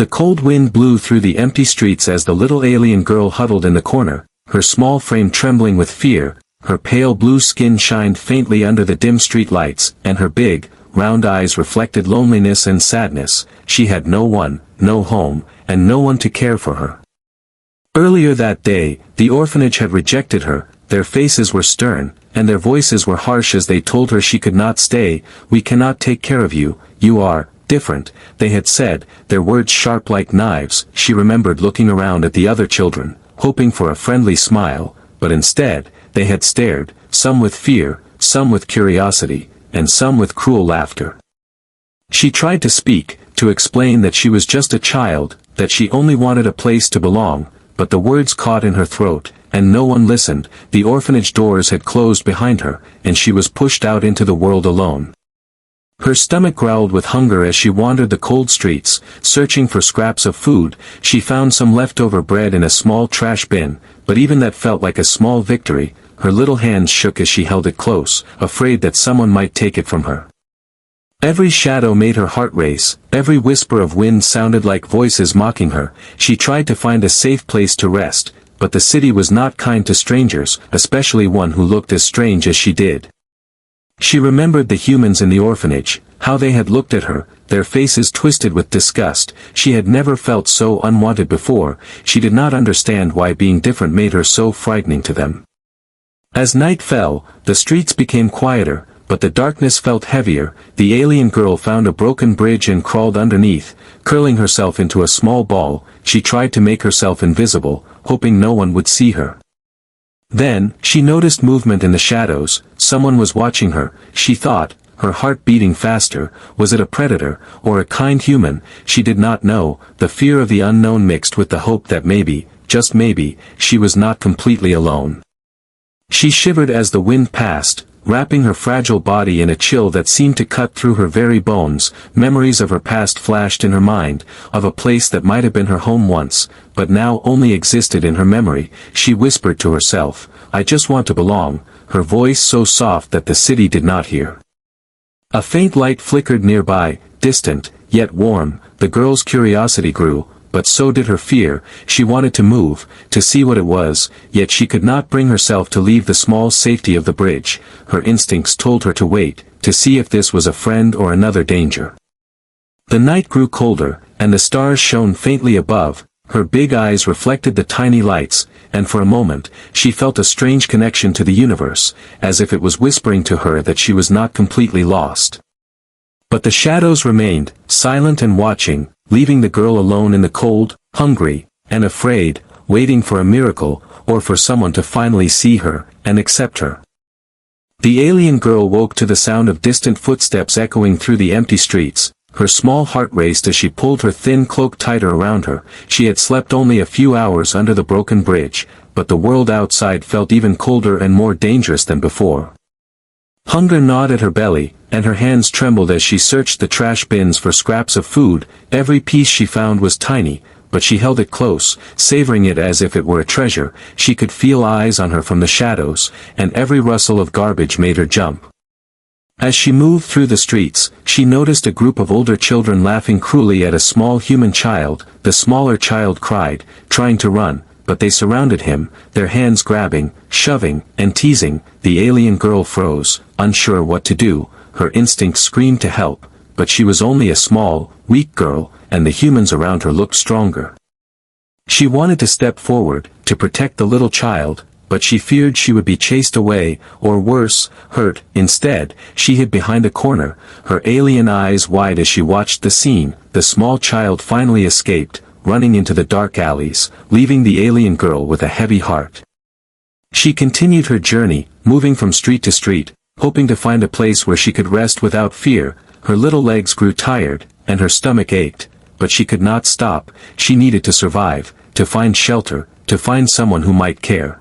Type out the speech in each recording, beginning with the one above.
The cold wind blew through the empty streets as the little alien girl huddled in the corner, her small frame trembling with fear, her pale blue skin shined faintly under the dim street lights, and her big, round eyes reflected loneliness and sadness. She had no one, no home, and no one to care for her. Earlier that day, the orphanage had rejected her, their faces were stern, and their voices were harsh as they told her she could not stay. "We cannot take care of you, you are different," they had said, their words sharp like knives. She remembered looking around at the other children, hoping for a friendly smile, but instead, they had stared, some with fear, some with curiosity, and some with cruel laughter. She tried to speak, to explain that she was just a child, that she only wanted a place to belong, but the words caught in her throat, and no one listened. The orphanage doors had closed behind her, and she was pushed out into the world alone. Her stomach growled with hunger as she wandered the cold streets, searching for scraps of food. She found some leftover bread in a small trash bin, but even that felt like a small victory. Her little hands shook as she held it close, afraid that someone might take it from her. Every shadow made her heart race, every whisper of wind sounded like voices mocking her. She tried to find a safe place to rest, but the city was not kind to strangers, especially one who looked as strange as she did. She remembered the humans in the orphanage, how they had looked at her, their faces twisted with disgust. She had never felt so unwanted before. She did not understand why being different made her so frightening to them. As night fell, the streets became quieter, but the darkness felt heavier. The alien girl found a broken bridge and crawled underneath, curling herself into a small ball. She tried to make herself invisible, hoping no one would see her. Then, she noticed movement in the shadows. Someone was watching her, she thought, her heart beating faster. Was it a predator, or a kind human? She did not know. The fear of the unknown mixed with the hope that maybe, just maybe, she was not completely alone. She shivered as the wind passed, wrapping her fragile body in a chill that seemed to cut through her very bones. Memories of her past flashed in her mind, of a place that might have been her home once, but now only existed in her memory. She whispered to herself, "I just want to belong," her voice so soft that the city did not hear. A faint light flickered nearby, distant, yet warm. The girl's curiosity grew, but so did her fear. She wanted to move, to see what it was, yet she could not bring herself to leave the small safety of the bridge. Her instincts told her to wait, to see if this was a friend or another danger. The night grew colder, and the stars shone faintly above. Her big eyes reflected the tiny lights, and for a moment, she felt a strange connection to the universe, as if it was whispering to her that she was not completely lost. But the shadows remained, silent and watching, leaving the girl alone in the cold, hungry, and afraid, waiting for a miracle, or for someone to finally see her, and accept her. The alien girl woke to the sound of distant footsteps echoing through the empty streets. Her small heart raced as she pulled her thin cloak tighter around her. She had slept only a few hours under the broken bridge, but the world outside felt even colder and more dangerous than before. Hunger gnawed at her belly, and her hands trembled as she searched the trash bins for scraps of food. Every piece she found was tiny, but she held it close, savoring it as if it were a treasure. She could feel eyes on her from the shadows, and every rustle of garbage made her jump. As she moved through the streets, she noticed a group of older children laughing cruelly at a small human child. The smaller child cried, trying to run, but they surrounded him, their hands grabbing, shoving, and teasing. The alien girl froze, unsure what to do. Her instincts screamed to help, but she was only a small, weak girl, and the humans around her looked stronger. She wanted to step forward, to protect the little child, but she feared she would be chased away, or worse, hurt. Instead, she hid behind a corner, her alien eyes wide as she watched the scene. The small child finally escaped, running into the dark alleys, leaving the alien girl with a heavy heart. She continued her journey, moving from street to street, hoping to find a place where she could rest without fear. Her little legs grew tired, and her stomach ached, but she could not stop. She needed to survive, to find shelter, to find someone who might care.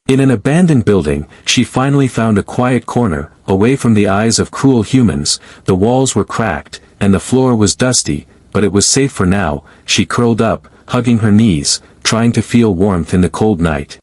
In an abandoned building, she finally found a quiet corner, away from the eyes of cruel humans. The walls were cracked, and the floor was dusty, but it was safe for now. She curled up, hugging her knees, trying to feel warmth in the cold night.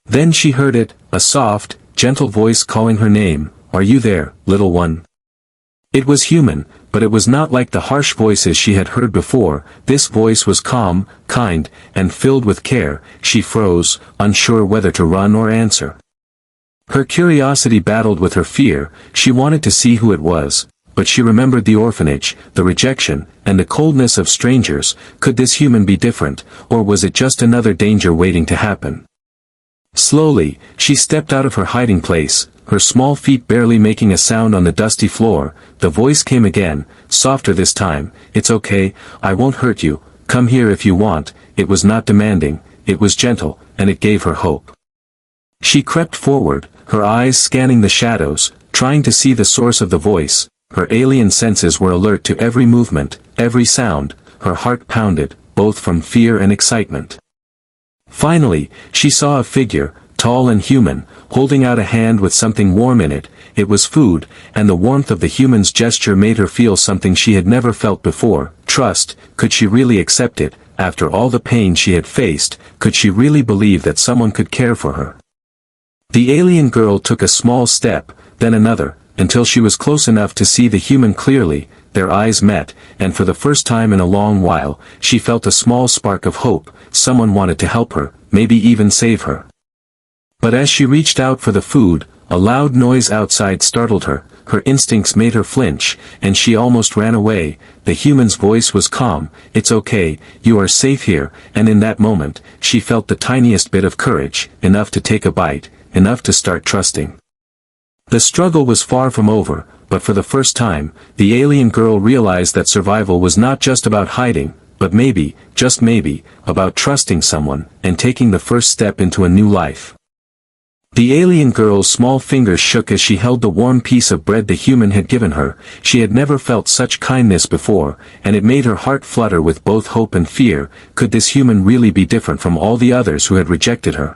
Then she heard it, a soft, gentle voice calling her name. "Are you there, little one?" It was human, but it was not like the harsh voices she had heard before. This voice was calm, kind, and filled with care. She froze, unsure whether to run or answer. Her curiosity battled with her fear. She wanted to see who it was, but she remembered the orphanage, the rejection, and the coldness of strangers. Could this human be different, or was it just another danger waiting to happen? Slowly, she stepped out of her hiding place, her small feet barely making a sound on the dusty floor. The voice came again, softer this time. "It's okay, I won't hurt you, come here if you want." It was not demanding, it was gentle, and it gave her hope. She crept forward, her eyes scanning the shadows, trying to see the source of the voice. Her alien senses were alert to every movement, every sound. Her heart pounded, both from fear and excitement. Finally, she saw a figure, tall and human, holding out a hand with something warm in it. It was food, and the warmth of the human's gesture made her feel something she had never felt before. Trust. Could she really accept it? After all the pain she had faced, could she really believe that someone could care for her? The alien girl took a small step, then another, until she was close enough to see the human clearly. Their eyes met, and for the first time in a long while, she felt a small spark of hope. Someone wanted to help her, maybe even save her. But as she reached out for the food, a loud noise outside startled her. Her instincts made her flinch, and she almost ran away. The human's voice was calm. "It's okay, you are safe here." And in that moment, she felt the tiniest bit of courage, enough to take a bite, enough to start trusting. The struggle was far from over, but for the first time, the alien girl realized that survival was not just about hiding, but maybe, just maybe, about trusting someone, and taking the first step into a new life. The alien girl's small fingers shook as she held the warm piece of bread the human had given her. She had never felt such kindness before, and it made her heart flutter with both hope and fear. Could this human really be different from all the others who had rejected her?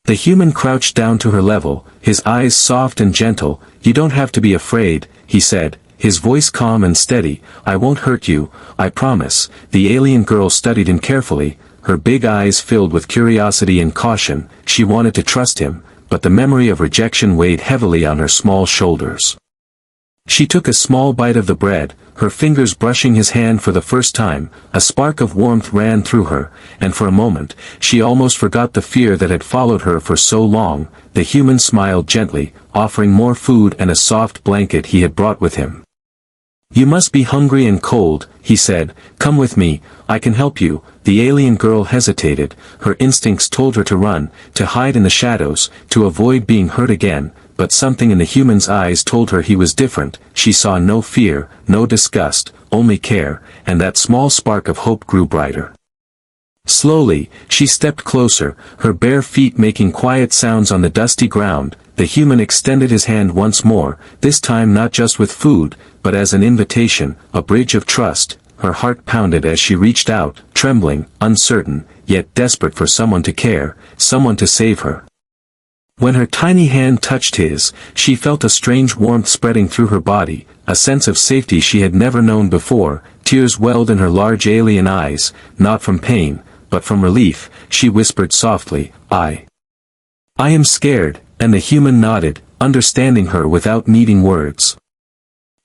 The human crouched down to her level, his eyes soft and gentle. "You don't have to be afraid," he said, his voice calm and steady. "I won't hurt you, I promise." The alien girl studied him carefully, her big eyes filled with curiosity and caution. She wanted to trust him, but the memory of rejection weighed heavily on her small shoulders. She took a small bite of the bread, her fingers brushing his hand for the first time. A spark of warmth ran through her, and for a moment, she almost forgot the fear that had followed her for so long. The human smiled gently, offering more food and a soft blanket he had brought with him. "You must be hungry and cold," he said. "Come with me, I can help you." The alien girl hesitated. Her instincts told her to run, to hide in the shadows, to avoid being hurt again. But something in the human's eyes told her he was different. She saw no fear, no disgust, only care, and that small spark of hope grew brighter. Slowly, she stepped closer, her bare feet making quiet sounds on the dusty ground. The human extended his hand once more, this time not just with food, but as an invitation, a bridge of trust. Her heart pounded as she reached out, trembling, uncertain, yet desperate for someone to care, someone to save her. When her tiny hand touched his, she felt a strange warmth spreading through her body, a sense of safety she had never known before. Tears welled in her large alien eyes, not from pain, but from relief. She whispered softly, I am scared," and the human nodded, understanding her without needing words.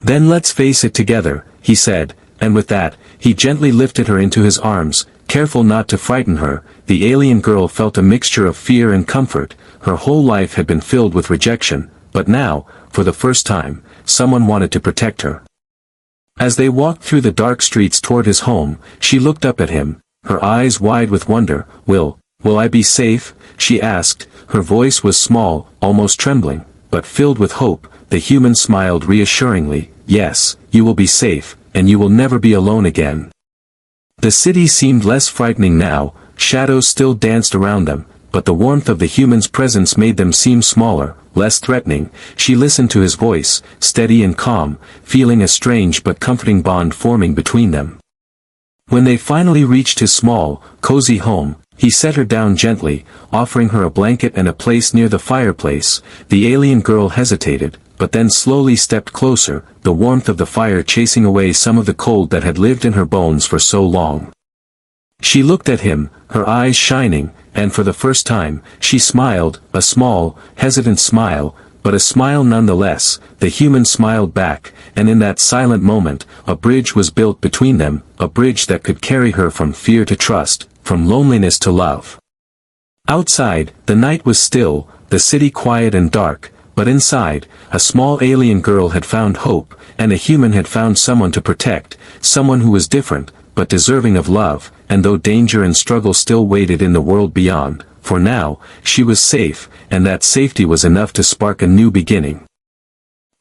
"Then let's face it together," he said, and with that, he gently lifted her into his arms, careful not to frighten her. The alien girl felt a mixture of fear and comfort. Her whole life had been filled with rejection, but now, for the first time, someone wanted to protect her. As they walked through the dark streets toward his home, she looked up at him, her eyes wide with wonder. Will I be safe?" she asked. Her voice was small, almost trembling, but filled with hope. The human smiled reassuringly. "Yes, you will be safe, and you will never be alone again." The city seemed less frightening now, shadows still danced around them, but the warmth of the human's presence made them seem smaller, less threatening. She listened to his voice, steady and calm, feeling a strange but comforting bond forming between them. When they finally reached his small, cozy home, he set her down gently, offering her a blanket and a place near the fireplace. The alien girl hesitated, but then slowly stepped closer, the warmth of the fire chasing away some of the cold that had lived in her bones for so long. She looked at him, her eyes shining, and for the first time, she smiled, a small, hesitant smile, but a smile nonetheless. The human smiled back, and in that silent moment, a bridge was built between them, a bridge that could carry her from fear to trust, from loneliness to love. Outside, the night was still, the city quiet and dark, but inside, a small alien girl had found hope, and a human had found someone to protect, someone who was different, but deserving of love, and though danger and struggle still waited in the world beyond, for now, she was safe, and that safety was enough to spark a new beginning.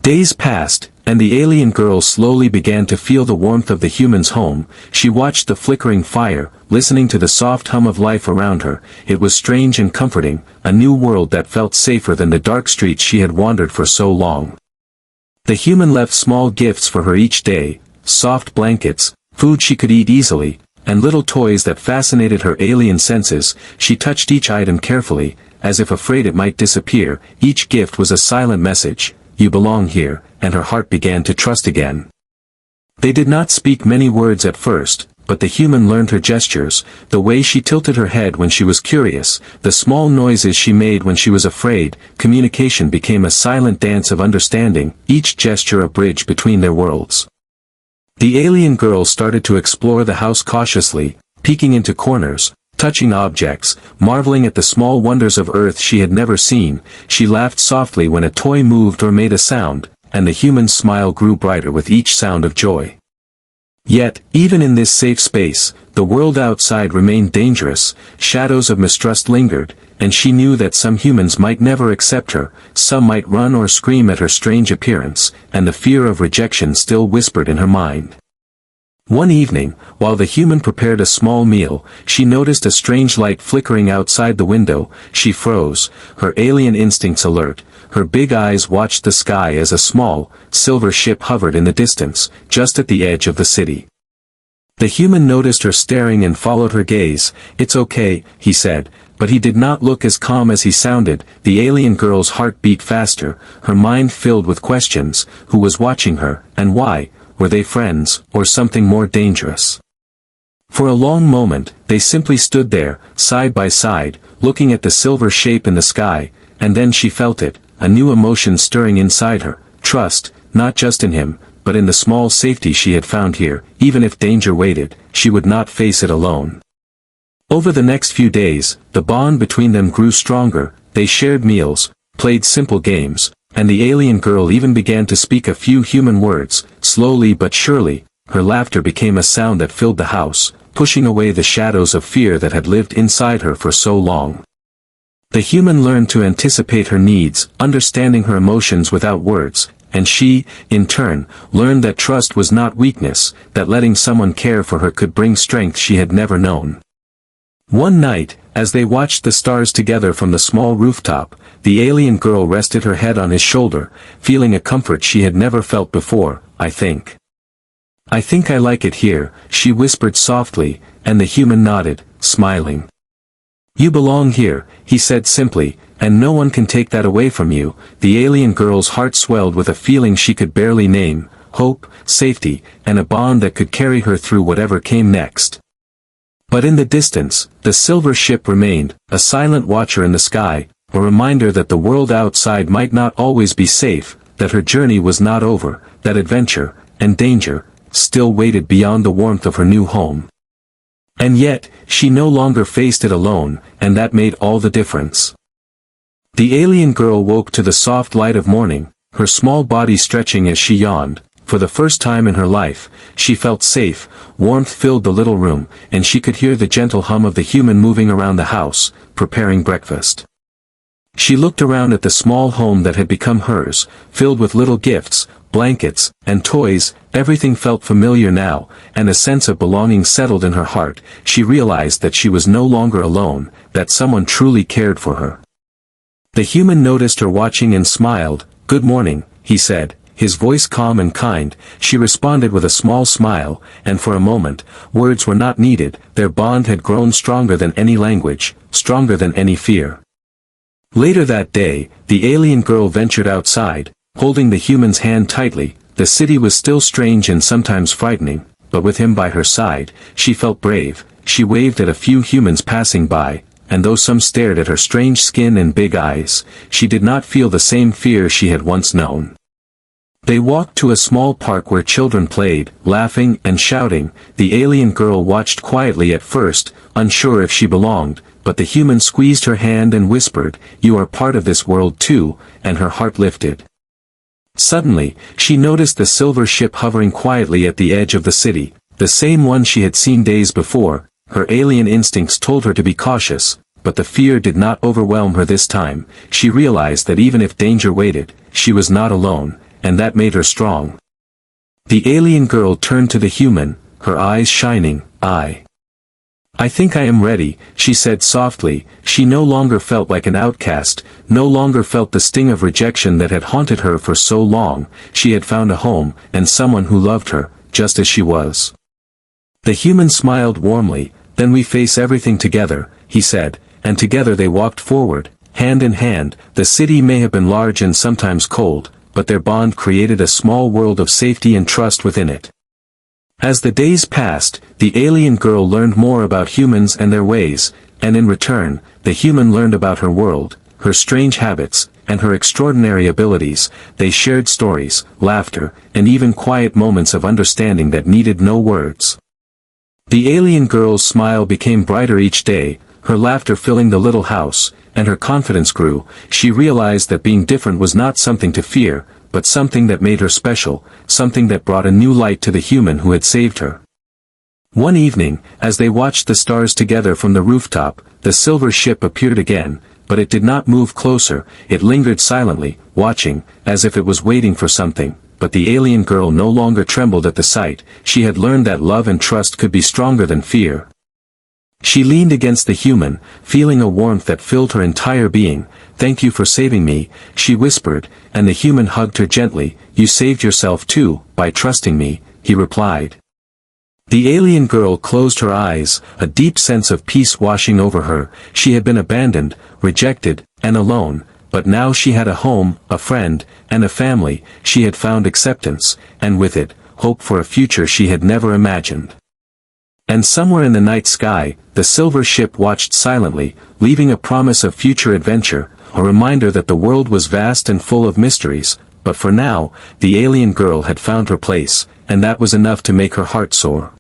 Days passed, and the alien girl slowly began to feel the warmth of the human's home. She watched the flickering fire, listening to the soft hum of life around her. It was strange and comforting, a new world that felt safer than the dark streets she had wandered for so long. The human left small gifts for her each day, soft blankets, food she could eat easily, and little toys that fascinated her alien senses. She touched each item carefully, as if afraid it might disappear. Each gift was a silent message, "You belong here," and her heart began to trust again. They did not speak many words at first, but the human learned her gestures, the way she tilted her head when she was curious, the small noises she made when she was afraid. Communication became a silent dance of understanding, each gesture a bridge between their worlds. The alien girl started to explore the house cautiously, peeking into corners, touching objects, marveling at the small wonders of Earth she had never seen. She laughed softly when a toy moved or made a sound, and the human's smile grew brighter with each sound of joy. Yet, even in this safe space, the world outside remained dangerous. Shadows of mistrust lingered, and she knew that some humans might never accept her, some might run or scream at her strange appearance, and the fear of rejection still whispered in her mind. One evening, while the human prepared a small meal, she noticed a strange light flickering outside the window. She froze, her alien instincts alert. Her big eyes watched the sky as a small, silver ship hovered in the distance, just at the edge of the city. The human noticed her staring and followed her gaze. "It's okay," he said, but he did not look as calm as he sounded. The alien girl's heart beat faster, her mind filled with questions. Who was watching her, and why? Were they friends, or something more dangerous? For a long moment, they simply stood there, side by side, looking at the silver shape in the sky, and then she felt it, a new emotion stirring inside her, trust, not just in him, but in the small safety she had found here. Even if danger waited, she would not face it alone. Over the next few days, the bond between them grew stronger. They shared meals, played simple games, and the alien girl even began to speak a few human words. Slowly but surely, her laughter became a sound that filled the house, pushing away the shadows of fear that had lived inside her for so long. The human learned to anticipate her needs, understanding her emotions without words, and she, in turn, learned that trust was not weakness, that letting someone care for her could bring strength she had never known. One night, as they watched the stars together from the small rooftop, the alien girl rested her head on his shoulder, feeling a comfort she had never felt before. I think I like it here," she whispered softly, and the human nodded, smiling. "You belong here," he said simply, "and no one can take that away from you." The alien girl's heart swelled with a feeling she could barely name, hope, safety, and a bond that could carry her through whatever came next. But in the distance, the silver ship remained, a silent watcher in the sky, a reminder that the world outside might not always be safe, that her journey was not over, that adventure, and danger, still waited beyond the warmth of her new home. And yet, she no longer faced it alone, and that made all the difference. The alien girl woke to the soft light of morning, her small body stretching as she yawned. For the first time in her life, she felt safe. Warmth filled the little room, and she could hear the gentle hum of the human moving around the house, preparing breakfast. She looked around at the small home that had become hers, filled with little gifts, blankets, and toys. Everything felt familiar now, and a sense of belonging settled in her heart. She realized that she was no longer alone, that someone truly cared for her. The human noticed her watching and smiled. "Good morning," he said, his voice calm and kind. She responded with a small smile, and for a moment, words were not needed. Their bond had grown stronger than any language, stronger than any fear. Later that day, the alien girl ventured outside, holding the human's hand tightly. The city was still strange and sometimes frightening, but with him by her side, she felt brave. She waved at a few humans passing by, and though some stared at her strange skin and big eyes, she did not feel the same fear she had once known. They walked to a small park where children played, laughing and shouting. The alien girl watched quietly at first, unsure if she belonged, but the human squeezed her hand and whispered, "You are part of this world too," and her heart lifted. Suddenly, she noticed the silver ship hovering quietly at the edge of the city, the same one she had seen days before. Her alien instincts told her to be cautious, but the fear did not overwhelm her this time. She realized that even if danger waited, she was not alone, and that made her strong. The alien girl turned to the human, her eyes shining. I think I am ready," she said softly. She no longer felt like an outcast, no longer felt the sting of rejection that had haunted her for so long. She had found a home, and someone who loved her, just as she was. The human smiled warmly. "Then we face everything together," he said, and together they walked forward, hand in hand. The city may have been large and sometimes cold, but their bond created a small world of safety and trust within it. As the days passed, the alien girl learned more about humans and their ways, and in return, the human learned about her world, her strange habits, and her extraordinary abilities. They shared stories, laughter, and even quiet moments of understanding that needed no words. The alien girl's smile became brighter each day, her laughter filling the little house, and her confidence grew. She realized that being different was not something to fear, but something that made her special, something that brought a new light to the human who had saved her. One evening, as they watched the stars together from the rooftop, the silver ship appeared again, but it did not move closer. It lingered silently, watching, as if it was waiting for something. But the alien girl no longer trembled at the sight. She had learned that love and trust could be stronger than fear. She leaned against the human, feeling a warmth that filled her entire being. "Thank you for saving me," she whispered, and the human hugged her gently. "You saved yourself too, by trusting me," he replied. The alien girl closed her eyes, a deep sense of peace washing over her. She had been abandoned, rejected, and alone, but now she had a home, a friend, and a family. She had found acceptance, and with it, hope for a future she had never imagined. And somewhere in the night sky, the silver ship watched silently, leaving a promise of future adventure, a reminder that the world was vast and full of mysteries. But for now, the alien girl had found her place, and that was enough to make her heart soar.